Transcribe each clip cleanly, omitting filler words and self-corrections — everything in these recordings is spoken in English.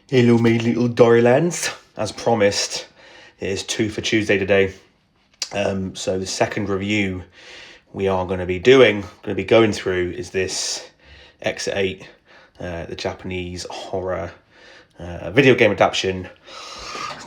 Hello, my little Dorylands. As promised, it is 2 for Tuesday today. So the second review we are going to be going through, is this Exit 8, the Japanese horror video game adaptation.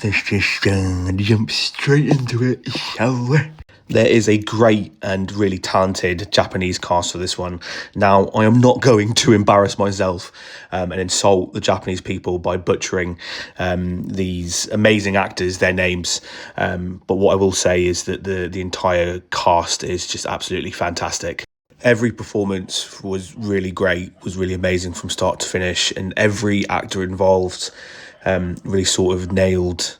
Let's just jump straight into it, shall we? There is a great and really talented Japanese cast for this one. Now, I am not going to embarrass myself and insult the Japanese people by butchering these amazing actors, their names. But what I will say is that the entire cast is just absolutely fantastic. Every performance was really great, was really amazing from start to finish, and every actor involved really sort of nailed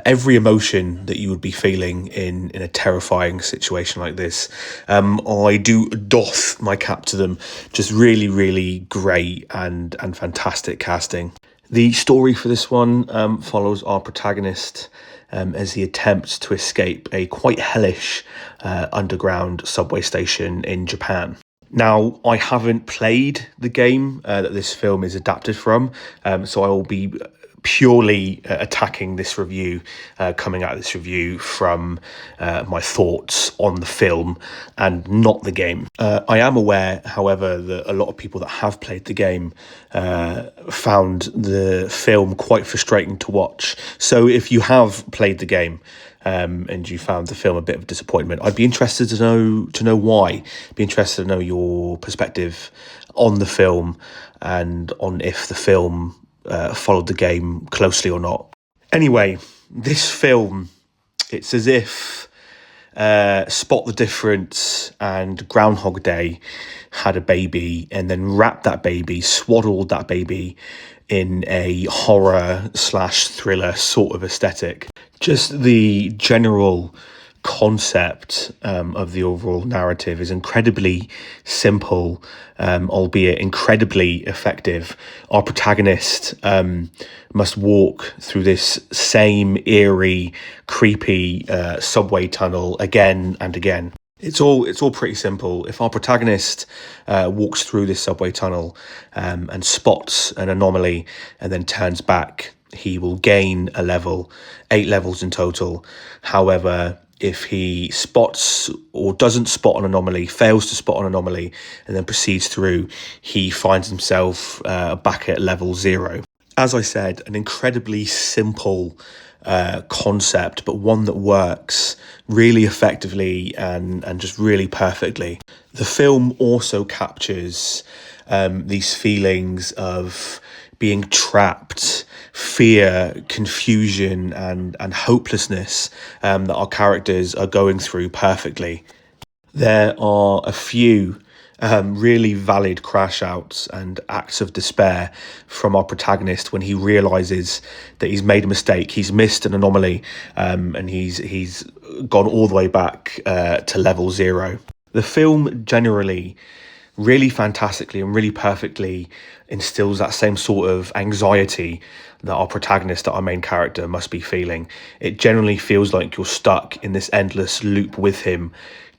every emotion that you would be feeling in a terrifying situation like this. I do doff my cap to them. Just really, really great and fantastic casting. The story for this one follows our protagonist as he attempts to escape a quite hellish underground subway station in Japan. Now, I haven't played the game that this film is adapted from, so I will be purely attacking this review, coming out of this review from my thoughts on the film and not the game. I am aware, however, that a lot of people that have played the game found the film quite frustrating to watch. So if you have played the game, and you found the film a bit of a disappointment, I'd be interested to know why. Be interested to know your perspective on the film and on if the film followed the game closely or not. Anyway, this film, it's as if Spot the Difference and Groundhog Day had a baby and then wrapped that baby, swaddled that baby in a horror / thriller sort of aesthetic. Just the general concept of the overall narrative is incredibly simple, albeit incredibly effective. Our protagonist must walk through this same eerie, creepy subway tunnel again and again. It's all pretty simple. If our protagonist walks through this subway tunnel and spots an anomaly and then turns back, he will gain a level, 8 levels in total. However, if he spots or doesn't spot an anomaly, fails to spot an anomaly, and then proceeds through, he finds himself back at level 0. As I said, an incredibly simple concept, but one that works really effectively and just really perfectly. The film also captures these feelings of being trapped, fear, confusion, and hopelessness that our characters are going through perfectly. There are a few really valid crash outs and acts of despair from our protagonist when he realizes that he's made a mistake, he's missed an anomaly, and he's gone all the way back to level 0. The film generally really fantastically and really perfectly instills that same sort of anxiety that our protagonist, that our main character, must be feeling. It generally feels like you're stuck in this endless loop with him,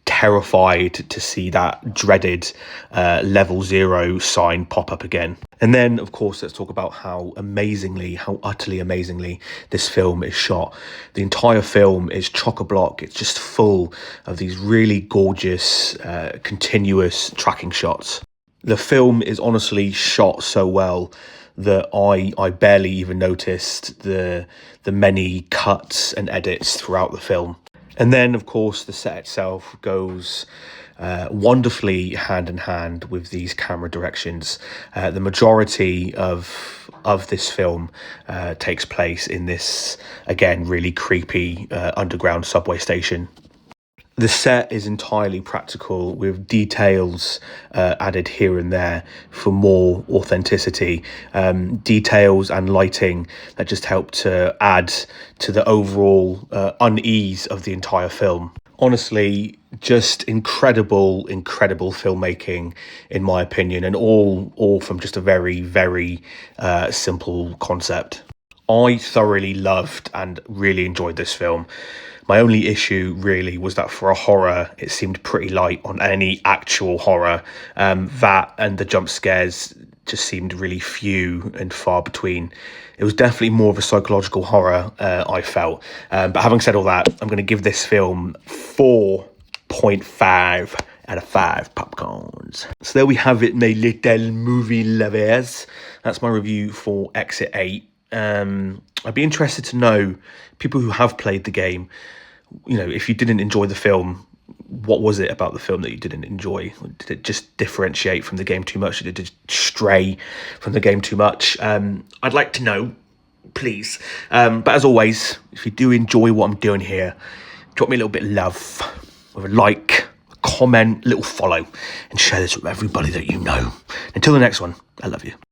terrified to see that dreaded level 0 sign pop up again. And then, of course, let's talk about how utterly amazingly this film is shot. The entire film is chock-a-block. It's just full of these really gorgeous, continuous tracking shots. The film is honestly shot so well that I barely even noticed the many cuts and edits throughout the film. And then, of course, the set itself goes wonderfully hand in hand with these camera directions. The majority of this film takes place in this, again, really creepy underground subway station. The set is entirely practical, with details added here and there for more authenticity. Details and lighting that just help to add to the overall unease of the entire film. Honestly, just incredible filmmaking, in my opinion, and all from just a very, very simple concept. I thoroughly loved and really enjoyed this film. My only issue really was that for a horror, it seemed pretty light on any actual horror. That and the jump scares just seemed really few and far between. It was definitely more of a psychological horror, I felt. But having said all that, I'm going to give this film 4.5 out of 5 popcorns. So there we have it, my little movie lovers. That's my review for Exit 8. I'd be interested to know, people who have played the game, you know, if you didn't enjoy the film, what was it about the film that you didn't enjoy? Did it just differentiate from the game too much? Did it just stray from the game too much? I'd like to know, please. But as always, if you do enjoy what I'm doing here, drop me a little bit of love with a like, a comment, a little follow, and share this with everybody that you know. Until the next one, I love you.